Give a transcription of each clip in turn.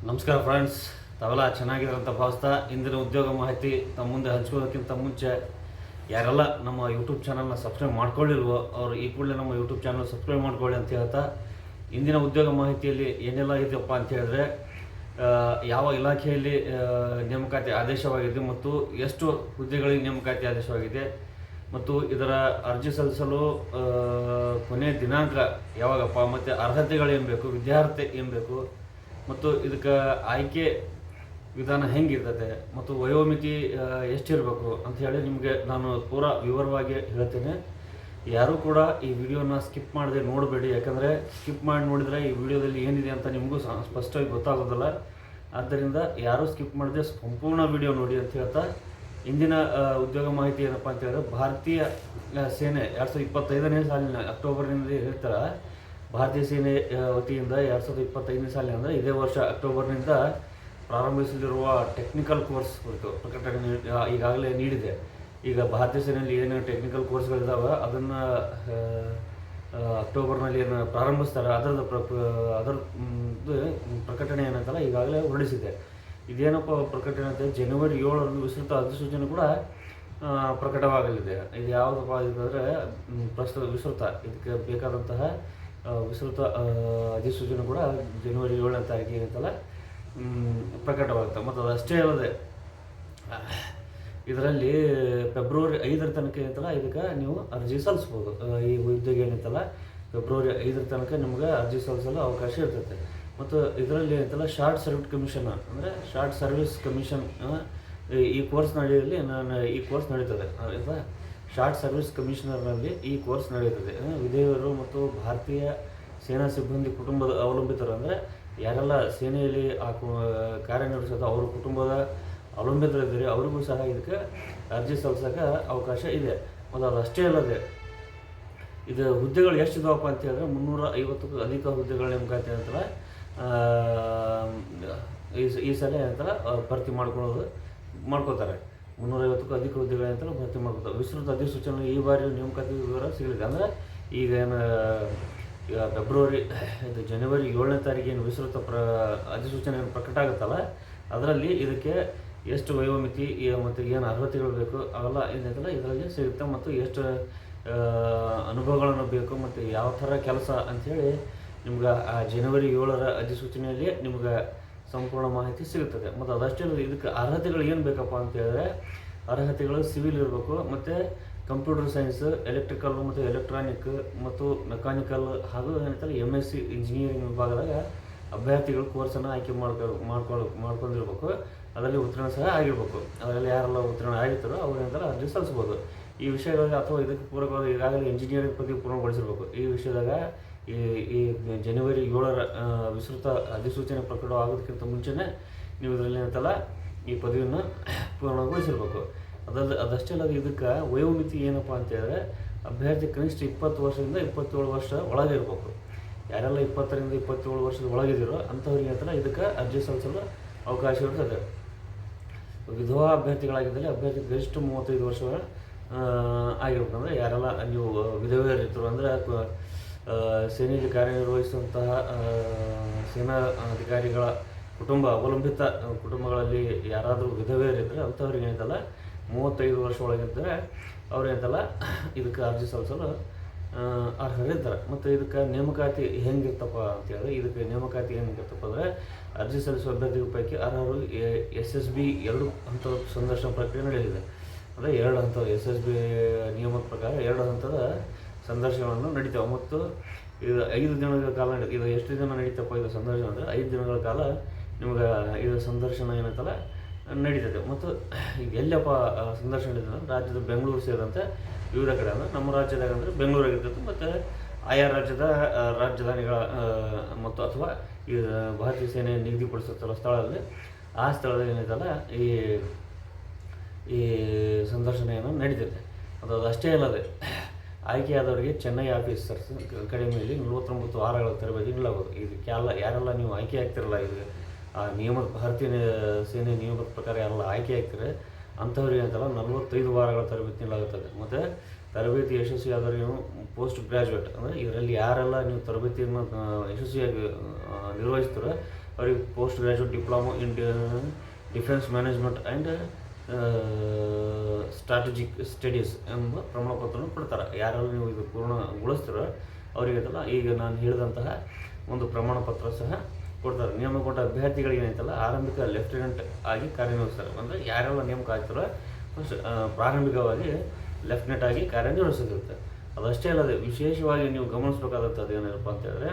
ನಮಸ್ಕಾರ ಫ್ರೆಂಡ್ಸ್, ತಾವೆಲ್ಲ ಚೆನ್ನಾಗಿರೋಂಥ ಭಾವಿಸ್ತಾ ಇಂದಿನ ಉದ್ಯೋಗ ಮಾಹಿತಿ ತಮ್ಮ ಮುಂದೆ ಹಂಚ್ಕೊಳ್ಳೋಕ್ಕಿಂತ ಮುಂಚೆ ಯಾರೆಲ್ಲ ನಮ್ಮ ಯೂಟ್ಯೂಬ್ ಚಾನಲ್ನ ಸಬ್ಸ್ಕ್ರೈಬ್ ಮಾಡ್ಕೊಳ್ಳಿಲ್ವೋ ಅವರು ಈ ಕೂಡಲೇ ನಮ್ಮ ಯೂಟ್ಯೂಬ್ ಚಾನಲ್ ಸಬ್ಸ್ಕ್ರೈಬ್ ಮಾಡ್ಕೊಳ್ಳಿ ಅಂತ ಹೇಳ್ತಾ, ಇಂದಿನ ಉದ್ಯೋಗ ಮಾಹಿತಿಯಲ್ಲಿ ಏನೆಲ್ಲ ಇದೆಯಪ್ಪ ಅಂತ ಹೇಳಿದ್ರೆ, ಯಾವ ಇಲಾಖೆಯಲ್ಲಿ ನೇಮಕಾತಿ ಆದೇಶವಾಗಿದೆ ಮತ್ತು ಎಷ್ಟು ಹುದ್ದೆಗಳಿಗೆ ನೇಮಕಾತಿ ಆದೇಶವಾಗಿದೆ ಮತ್ತು ಇದರ ಅರ್ಜಿ ಸಲ್ಲಿಸಲು ಕೊನೆಯ ದಿನಾಂಕ ಯಾವಾಗಪ್ಪ, ಮತ್ತು ಅರ್ಹತೆಗಳೇನು ಬೇಕು, ವಿದ್ಯಾರ್ಥಿ ಏನು ಬೇಕು, ಮತ್ತು ಇದಕ್ಕೆ ಆಯ್ಕೆ ವಿಧಾನ ಹೆಂಗಿರ್ತದೆ ಮತ್ತು ವಯೋಮಿತಿ ಎಷ್ಟಿರಬೇಕು ಅಂತ ಹೇಳಿ ನಿಮಗೆ ನಾನು ಪೂರಾ ವಿವರವಾಗಿ ಹೇಳ್ತೇನೆ. ಯಾರೂ ಕೂಡ ಈ ವಿಡಿಯೋನ ಸ್ಕಿಪ್ ಮಾಡದೆ ನೋಡಬೇಡಿ, ಯಾಕಂದರೆ ಸ್ಕಿಪ್ ಮಾಡಿ ನೋಡಿದರೆ ಈ ವಿಡಿಯೋದಲ್ಲಿ ಏನಿದೆ ಅಂತ ನಿಮಗೂ ಸ್ಪಷ್ಟವಾಗಿ ಗೊತ್ತಾಗೋದಿಲ್ಲ. ಆದ್ದರಿಂದ ಯಾರೂ ಸ್ಕಿಪ್ ಮಾಡದೆ ಸಂಪೂರ್ಣ ವಿಡಿಯೋ ನೋಡಿ ಅಂತ ಹೇಳ್ತಾ, ಇಂದಿನ ಉದ್ಯೋಗ ಮಾಹಿತಿ ಏನಪ್ಪ ಅಂತ ಹೇಳಿದ್ರೆ, ಭಾರತೀಯ ಸೇನೆ 2025ನೇ ಸಾಲಿನ ಅಕ್ಟೋಬರ್ನಿಂದ ಹೇಳ್ತಾರೆ. ಭಾರತೀಯ ಸೇನೆ ವತಿಯಿಂದ 2025ನೇ ಸಾಲಿನ ಅಂದರೆ ಇದೇ ವರ್ಷ ಅಕ್ಟೋಬರ್ನಿಂದ ಪ್ರಾರಂಭಿಸಲಿರುವ ಟೆಕ್ನಿಕಲ್ ಕೋರ್ಸ್ ಕುರಿತು ಪ್ರಕಟಣೆ ಈಗಾಗಲೇ ನೀಡಿದೆ. ಈಗ ಭಾರತೀಯ ಸೇನೆಯಲ್ಲಿ ಏನು ಟೆಕ್ನಿಕಲ್ ಕೋರ್ಸ್ಗಳಿದ್ದಾವೆ ಅದನ್ನು ಅಕ್ಟೋಬರ್ನಲ್ಲಿ ಏನು ಪ್ರಾರಂಭಿಸ್ತಾರೆ ಅದರ ಪ್ರಕಟಣೆ ಏನಂತಲ್ಲ ಈಗಾಗಲೇ ಹೊರಡಿಸಿದೆ. ಇದೇನಪ್ಪ ಪ್ರಕಟಣೆ ಅಂತ ಜನವರಿ 7ರಂದು ವಿಸ್ತೃತ ಅಧಿಸೂಚನೆ ಕೂಡ ಪ್ರಕಟವಾಗಲಿದೆ. ಇದು ಯಾವುದಪ್ಪ ಅಂತಂದರೆ ವಿಸ್ತೃತ ಇದಕ್ಕೆ ಬೇಕಾದಂತಹ ವಿಸ್ತೃತ ಅಧಿಸೂಚನೆ ಕೂಡ ಜನವರಿ 7ನೇ ತಾರೀಕಿಗೆ ಏನಂತಲ್ಲ ಪ್ರಕಟವಾಗುತ್ತೆ. ಮತ್ತು ಅದಷ್ಟೇ ಅಲ್ಲದೆ ಇದರಲ್ಲಿ ಫೆಬ್ರವರಿ 5ರ ತನಕ ಏನಂತಲ್ಲ ಇದಕ್ಕೆ ನೀವು ಅರ್ಜಿ ಸಲ್ಲಿಸ್ಬೋದು. ಈ ಹುದ್ದೆಗೆ ಏನಂತಲ್ಲ ಫೆಬ್ರವರಿ 5ರ ತನಕ ನಿಮ್ಗೆ ಅರ್ಜಿ ಸಲ್ಲಿಸಲು ಅವಕಾಶ ಇರ್ತೈತೆ. ಮತ್ತು ಇದರಲ್ಲಿ ಏನಂತಲ್ಲ ಶಾರ್ಟ್ ಸರ್ವಿಸ್ ಕಮಿಷನ್ ಅಂದರೆ ಶಾರ್ಟ್ ಸರ್ವಿಸ್ ಕಮಿಷನ್ ಈ ಕೋರ್ಸ್ ನಡೆಯಲ್ಲಿ ಈ ಕೋರ್ಸ್ ನಡೀತದೆ ಆಯಿತಾ. ಶಾರ್ಟ್ ಸರ್ವಿಸ್ ಕಮಿಷನರ್ನಲ್ಲಿ ಈ ಕೋರ್ಸ್ ನಡೆಯುತ್ತದೆ. ವಿಧೇಯರು ಮತ್ತು ಭಾರತೀಯ ಸೇನಾ ಸಿಬ್ಬಂದಿ ಕುಟುಂಬದ ಅವಲಂಬಿತರು ಅಂದರೆ ಯಾರೆಲ್ಲ ಸೇನೆಯಲ್ಲಿ ಕಾರ್ಯನಿರ್ವಹಿಸೋದು ಅವ್ರ ಕುಟುಂಬದ ಅವಲಂಬಿತರಿದ್ದಾರೆ, ಅವರಿಗೂ ಸಹ ಇದಕ್ಕೆ ಅರ್ಜಿ ಸಲ್ಲಿಸೋಕೆ ಅವಕಾಶ ಇದೆ. ಮತ್ತು ಅದಷ್ಟೇ ಅಲ್ಲದೆ ಇದು ಹುದ್ದೆಗಳು ಎಷ್ಟಿದಾವಪ್ಪ ಅಂತ ಹೇಳಿದ್ರೆ 350ಕ್ಕೂ ಅಧಿಕ ಹುದ್ದೆಗಳ ನೇಮಕಾತಿ ಅಂತಲ್ಲ ಈ ಸಲ ಏನಂತಾರೆ ಭರ್ತಿ ಮಾಡ್ಕೋತಾರೆ. 350ಕ್ಕೂ ಅಧಿಕ ಹುದ್ದೆಗಳಂತಲೂ ಭರ್ತಿ ಮಾಡ್ಕೊತಾರೆ. ವಿಸ್ತೃತ ಅಧಿಸೂಚನೆ ಈ ಬಾರಿ ನೇಮಕಾತಿ ವಿವರ ಸಿಗಲಿದೆ. ಅಂದರೆ ಈಗ ಈಗ ಜನವರಿ 7ನೇ ತಾರೀಕು ಏನು ವಿಸ್ತೃತ ಅಧಿಸೂಚನೆ ಪ್ರಕಟ ಆಗುತ್ತಲ್ಲ, ಅದರಲ್ಲಿ ಇದಕ್ಕೆ ಎಷ್ಟು ವಯೋಮಿತಿ ಮತ್ತು ಏನು ಅರ್ಹತೆಗಳು ಬೇಕು ಅವೆಲ್ಲ ಏನಂತಲ್ಲ ಇದರಲ್ಲಿ ಸಿಗುತ್ತೆ. ಮತ್ತು ಎಷ್ಟು ಅನುಭವಗಳನ್ನು ಬೇಕು ಮತ್ತು ಯಾವ ಥರ ಕೆಲಸ ಅಂಥೇಳಿ ನಿಮ್ಗೆ ಆ ಜನವರಿ 7ರ ಅಧಿಸೂಚನೆಯಲ್ಲಿ ನಿಮ್ಗೆ ಸಂಪೂರ್ಣ ಮಾಹಿತಿ ಸಿಗುತ್ತದೆ. ಮತ್ತು ಅದಷ್ಟೇ ಇದಕ್ಕೆ ಅರ್ಹತೆಗಳು ಏನು ಬೇಕಪ್ಪ ಅಂತ ಹೇಳಿದ್ರೆ, ಅರ್ಹತೆಗಳು ಸಿವಿಲ್ ಇರಬೇಕು, ಮತ್ತು ಕಂಪ್ಯೂಟರ್ ಸೈನ್ಸ್, ಎಲೆಕ್ಟ್ರಿಕಲ್ ಮತ್ತು ಎಲೆಕ್ಟ್ರಾನಿಕ್ ಮತ್ತು ಮೆಕ್ಯಾನಿಕಲ್ ಹಾಗೂ ಏನಂತಾರೆ MSc ಇಂಜಿನಿಯರಿಂಗ್ ವಿಭಾಗದಾಗ ಅಭ್ಯರ್ಥಿಗಳು ಕೋರ್ಸನ್ನು ಆಯ್ಕೆ ಮಾಡ್ಕೊಂಡಿರ್ಬೇಕು. ಅದರಲ್ಲಿ ಉತ್ತೀರ್ಣ ಸಹ ಆಗಿರ್ಬೇಕು. ಅದರಲ್ಲಿ ಯಾರೆಲ್ಲ ಉತ್ತೀರ್ಣ ಆಗಿರ್ತಾರೋ ಅವ್ರು ಏನಂತಾರೆ ಅರ್ಜಿ ಸಲ್ಲಿಸ್ಬೋದು. ಈ ವಿಷಯಗಳಿಗೆ ಅಥವಾ ಇದಕ್ಕೆ ಪೂರಕವಾದ ಈಗಾಗಲೇ ಇಂಜಿನಿಯರಿಂಗ್ ಪದವಿ ಪೂರ್ಣಗೊಳಿಸಿರ್ಬೇಕು. ಈ ವಿಷಯದಾಗ ಈ ಜನವರಿ 7ರ ವಿಸ್ತೃತ ಅಧಿಸೂಚನೆ ಪ್ರಕಟವಾಗೋದಕ್ಕಿಂತ ಮುಂಚೆನೇ ನೀವು ಇದರಲ್ಲಿ ಏನಂತಲ್ಲ ಈ ಪದವಿಯನ್ನು ಪೂರ್ಣಗೊಳಿಸಿರ್ಬೇಕು. ಅದಷ್ಟೇ ಅಲ್ಲದೆ ಇದಕ್ಕೆ ವಯೋಮಿತಿ ಏನಪ್ಪ ಅಂತ ಹೇಳಿದ್ರೆ, ಅಭ್ಯರ್ಥಿ ಕನಿಷ್ಠ 20 ವರ್ಷದಿಂದ 27 ವರ್ಷ ಒಳಗೆ ಇರಬೇಕು. ಯಾರೆಲ್ಲ 20ರಿಂದ 27 ವರ್ಷದ ಒಳಗಿದ್ದೀರೋ ಅಂಥವ್ರಿಗೆ ಏನಂತಲ್ಲ ಇದಕ್ಕೆ ಅರ್ಜಿ ಸಲ್ಲಿಸಲು ಅವಕಾಶ ಇರ್ತದೆ. ವಿಧವಾ ಅಭ್ಯರ್ಥಿಗಳಾಗಿದ್ದಲ್ಲಿ ಅಭ್ಯರ್ಥಿ ಗರಿಷ್ಠ 35 ವರ್ಷಗಳ ಆಗಿರ್ಬೇಕಂದ್ರೆ ಯಾರೆಲ್ಲ ನೀವು ವಿಧವೆಯರಿರ್ತಾರೆ ಅಂದರೆ ಸೇನೆಯಲ್ಲಿ ಕಾರ್ಯನಿರ್ವಹಿಸುವಂತಹ ಸೇನಾ ಅಧಿಕಾರಿಗಳ ಅವಲಂಬಿತ ಕುಟುಂಬಗಳಲ್ಲಿ ಯಾರಾದರೂ ವಿಧವೆಯರಿದ್ದರೆ ಅಂಥವ್ರಿಗೆ ಏನಂತಲ್ಲ 35 ವರ್ಷ ಒಳಗಿದ್ದರೆ ಅವ್ರು ಏನಂತಲ್ಲ ಇದಕ್ಕೆ ಅರ್ಜಿ ಸಲ್ಲಿಸಲು ಅರ್ಹರಿದ್ದಾರೆ. ಮತ್ತು ಇದಕ್ಕೆ ನೇಮಕಾತಿ ಹೆಂಗಿರ್ತಪ್ಪ ಅಂತೇಳಿದ್ರೆ, ಇದಕ್ಕೆ ನೇಮಕಾತಿ ಹೆಂಗಿರ್ತಪ್ಪ ಅಂದರೆ, ಅರ್ಜಿ ಸಲ್ಲಿಸುವ ಅಭ್ಯರ್ಥಿಗಳ ಪೈಕಿ ಅರ್ಹರು SSB 2 ಹಂತದ ಸಂದರ್ಶನ ಪ್ರಕ್ರಿಯೆ ನಡೆಯಲಿದೆ. ಅಂದರೆ 2 ಹಂತದ SSB ನಿಯಮದ ಪ್ರಕಾರ 2 ಹಂತದ ಸಂದರ್ಶನವನ್ನು ನಡೀತಾವೆ. ಮತ್ತು ಇದು 5 ದಿನಗಳ ಕಾಲ ಇದು ಎಷ್ಟು ದಿನ ನಡೀತಪ್ಪ ಇದು ಸಂದರ್ಶನ ಅಂದರೆ 5 ದಿನಗಳ ಕಾಲ ನಿಮ್ಗೆ ಇದು ಸಂದರ್ಶನ ಏನಂತಲ್ಲ ನಡೀತದೆ. ಮತ್ತು ಈಗ ಎಲ್ಲಪ್ಪ ಸಂದರ್ಶನ ನಡೀತದೆ ಅಂದರೆ ರಾಜ್ಯದ ಬೆಂಗಳೂರು ಸೇರಿದಂತೆ ವಿವಿಧ ಕಡೆ ಅಂದರೆ ನಮ್ಮ ರಾಜ್ಯದಾಗ ಅಂದರೆ ಬೆಂಗಳೂರಾಗಿರ್ತದೆ. ಮತ್ತು ಆಯಾ ರಾಜ್ಯದ ರಾಜಧಾನಿಗಳ ಮತ್ತು ಅಥವಾ ಈ ಭಾರತೀಯ ಸೇನೆ ನಿಗದಿಪಡಿಸುತ್ತಲ್ಲ ಸ್ಥಳದಲ್ಲಿ ಆ ಸ್ಥಳದಲ್ಲಿ ಏನೈತಲ್ಲ ಈ ಸಂದರ್ಶನ ಏನೋ ನಡೀತೈತೆ. ಅದಷ್ಟೇ ಅಲ್ಲದೆ ಆಯ್ಕೆಯಾದವರಿಗೆ ಚೆನ್ನೈ ಆಫೀಸರ್ಸ್ ಅಕಾಡೆಮಿಯಲ್ಲಿ 49 ವಾರಗಳ ತರಬೇತಿ ನೀಡಲಾಗುವುದು. ಇದಕ್ಕೆ ಯಾರೆಲ್ಲ ನೀವು ಆಯ್ಕೆ ಆಗ್ತಿರಲ್ಲ, ಇದು ಆ ನಿಯಮದ ಭಾರತೀಯ ಸೇನೆ ನಿಯಮದ ಪ್ರಕಾರ ಯಾರೆಲ್ಲ ಆಯ್ಕೆ ಆಗ್ತಾರೆ ಅಂಥವ್ರಿಗೆ ಅಂತಲ್ಲ 45 ವಾರಗಳ ತರಬೇತಿ ನೀಡಲಾಗುತ್ತದೆ. ಮತ್ತು ತರಬೇತಿ ಯಶಸ್ವಿಯಾದವರಿಗೆ ಪೋಸ್ಟ್ ಗ್ರ್ಯಾಜುಯೇಟ್ ಅಂದರೆ ಇದರಲ್ಲಿ ಯಾರೆಲ್ಲ ನೀವು ತರಬೇತಿಯನ್ನು ಯಶಸ್ವಿಯಾಗಿ ನಿರ್ವಹಿಸ್ತೀರೋ ಅವ್ರಿಗೆ post graduate diploma in defence management and strategic studies ಎಂಬ ಪ್ರಮಾಣ ಪತ್ರವನ್ನು ಕೊಡ್ತಾರೆ. ಯಾರೆಲ್ಲ ನೀವು ಇದು ಪೂರ್ಣಗೊಳಿಸ್ತೀರೋ ಅವರಿಗೆ ಈಗ ನಾನು ಹೇಳಿದಂತಹ ಒಂದು ಪ್ರಮಾಣ ಪತ್ರ ಸಹ ಕೊಡ್ತಾರೆ. ನೇಮಕಗೊಂಡ ಅಭ್ಯರ್ಥಿಗಳಿಗೆ ಏನೈತಲ್ಲ ಆರಂಭಿಕ ಲೆಫ್ಟಿನೆಂಟ್ ಆಗಿ ಕಾರ್ಯನಿರ್ವಹಿಸ್ತಾರೆ. ಅಂದರೆ ಯಾರೆಲ್ಲ ನೇಮಕ ಆಗ್ತಾರೋ ಫಸ್ಟ್ ಪ್ರಾರಂಭಿಕವಾಗಿ ಲೆಫ್ಟಿನೆಂಟ್ ಆಗಿ ಕಾರ್ಯನಿರ್ವಹಿಸಿರುತ್ತೆ. ಅದಷ್ಟೇ ಅಲ್ಲದೆ ವಿಶೇಷವಾಗಿ ನೀವು ಗಮನಿಸಬೇಕಾದಂಥದ್ದು ಏನೇನಪ್ಪ ಅಂತ ಹೇಳಿದ್ರೆ,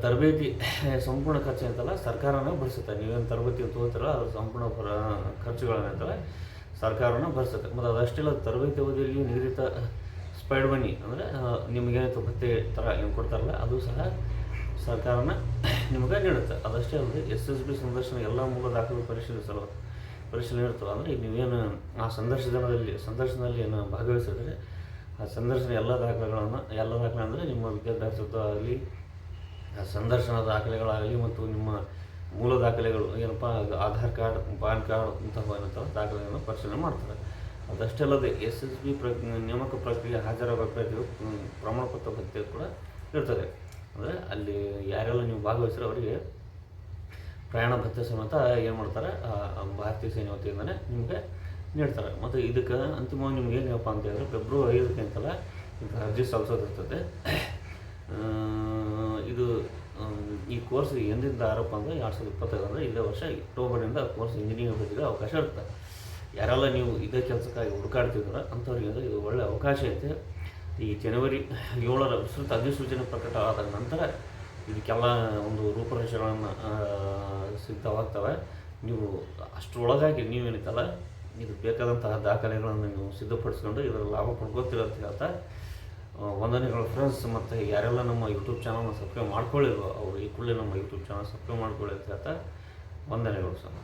ತರಬೇತಿ ಸಂಪೂರ್ಣ ಖರ್ಚು ಅಂತಲ್ಲ ಸರ್ಕಾರನೇ ಭರಿಸುತ್ತೆ. ನೀವೇನು ತರಬೇತಿ ತಗೋತೀರೋ ಅದ್ರ ಸಂಪೂರ್ಣ ಖರ್ಚುಗಳನ್ನಂತಲ್ಲ ಸರ್ಕಾರನ ಭರಿಸುತ್ತೆ. ಮತ್ತು ಅದಷ್ಟೇ ಅಲ್ಲ, ತರಬೇತಿ ಅವಧಿಯಲ್ಲಿ ನಿಗದಿತ ಸ್ಪೈಡ್ ಮನಿ ಅಂದರೆ ನಿಮಗೇನೈತೆ ಭತ್ತೆ ಥರ ಏನು ಕೊಡ್ತಾರಲ್ಲ ಅದು ಸಹ ಸರ್ಕಾರನ ನಿಮಗೆ ನೀಡುತ್ತೆ. ಅದಷ್ಟೇ ಅಲ್ಲದೆ SSB ಸಂದರ್ಶನ ಎಲ್ಲ ಮೂಲ ದಾಖಲೆ ಪರಿಶೀಲನೆ ಇರ್ತದೆ. ಅಂದರೆ ನೀವೇನು ಆ ಸಂದರ್ಶನದಲ್ಲಿ ಏನು ಭಾಗವಹಿಸಿದ್ರೆ ಆ ಸಂದರ್ಶನ ಎಲ್ಲ ದಾಖಲೆ ಅಂದರೆ ನಿಮ್ಮ ವಿದ್ಯಾಭ್ಯಾಸದ ಆಗಲಿ, ಸಂದರ್ಶನ ದಾಖಲೆಗಳಾಗಲಿ ಮತ್ತು ನಿಮ್ಮ ಮೂಲ ದಾಖಲೆಗಳು ಏನಪ್ಪ ಆಧಾರ್ ಕಾರ್ಡ್, ಪಾನ್ ಕಾರ್ಡ್ ಇಂತಹ ದಾಖಲೆಗಳನ್ನು ಪರಿಶೀಲನೆ ಮಾಡ್ತಾರೆ. ಅದಷ್ಟೇ ಅಲ್ಲದೆ SSB ನೇಮಕ ಪ್ರಕ್ರಿಯೆ ಹಾಜರಾಗುವ ಅಭ್ಯರ್ಥಿಗಳು ಪ್ರಮಾಣ ಪತ್ರ ಭತ್ಯೆ ಕೂಡ ಇರ್ತದೆ. ಅಂದರೆ ಅಲ್ಲಿ ಯಾರೆಲ್ಲ ನೀವು ಭಾಗವಹಿಸಿರೋ ಅವರಿಗೆ ಪ್ರಯಾಣ ಭತ್ಯೆ ಸಮೇತ ಏನು ಮಾಡ್ತಾರೆ ಭಾರತೀಯ ಸೇನೆ ವತಿಯಿಂದನೇ ನಿಮಗೆ ನೀಡ್ತಾರೆ. ಮತ್ತು ಇದಕ್ಕೆ ಅಂತಿಮವಾಗಿ ನಿಮ್ಗೆ ಏನಪ್ಪ ಅಂತ ಹೇಳಿದ್ರೆ ಫೆಬ್ರವರಿ 5 ಅಂತಲ್ಲ ಇದಕ್ಕೆ ಅರ್ಜಿ ಸಲ್ಲಿಸೋದಿರ್ತದೆ. ಇದು ಈ ಕೋರ್ಸ್ ಎಂದಿಂದ ಆರಂಭ ಅಂದರೆ 2025 ಅಂದರೆ ಇದೇ ವರ್ಷ ಅಕ್ಟೋಬರಿಂದ ಕೋರ್ಸ್ ಇಂಜಿನಿಯರಿಂಗ್ ಅಭ್ಯರ್ಥಿಗೆ ಅವಕಾಶ ಇರುತ್ತೆ. ಯಾರೆಲ್ಲ ನೀವು ಇದೇ ಕೆಲಸಕ್ಕಾಗಿ ಹುಡುಕಾಡ್ತಿದ್ರೆ ಅಂಥವ್ರಿಗೆ ಇದು ಒಳ್ಳೆಯ ಅವಕಾಶ ಐತೆ. ಈ ಜನವರಿ 7ರ ವಿಸ್ತೃತ ಅಧಿಸೂಚನೆ ಪ್ರಕಟ ಆದ ನಂತರ ಇದಕ್ಕೆಲ್ಲ ಒಂದು ರೂಪರೇಷೆಗಳನ್ನು ಸಿದ್ಧವಾಗ್ತವೆ. ನೀವು ಅಷ್ಟರೊಳಗಾಗಿ ನೀವೇನಿತ್ತಲ್ಲ ಇದು ಬೇಕಾದಂತಹ ದಾಖಲೆಗಳನ್ನು ನೀವು ಸಿದ್ಧಪಡಿಸ್ಕೊಂಡು ಇದರ ಲಾಭ ಪಡ್ಕೋತೀರ ಅಂತ ಹೇಳ್ತಾ ವಂದನೆಗಳು ಫ್ರೆಂಡ್ಸ್. ಮತ್ತು ಯಾರೆಲ್ಲ ನಮ್ಮ ಯೂಟ್ಯೂಬ್ ಚಾನಲ್ನ ಸಬ್ಸ್ಕ್ರೈಬ್ ಮಾಡ್ಕೊಳ್ಳಿಲ್ವೋ ಅವರು ಈ ಕೂಡಲೇ ನಮ್ಮ ಯೂಟ್ಯೂಬ್ ಚಾನಲ್ ಸಬ್ಸ್ಕ್ರೈಬ್ ಮಾಡ್ಕೊಳ್ಳಿ ಅಂತ ಹೇಳ್ತಾ ವಂದನೆಗಳು ಸರ್.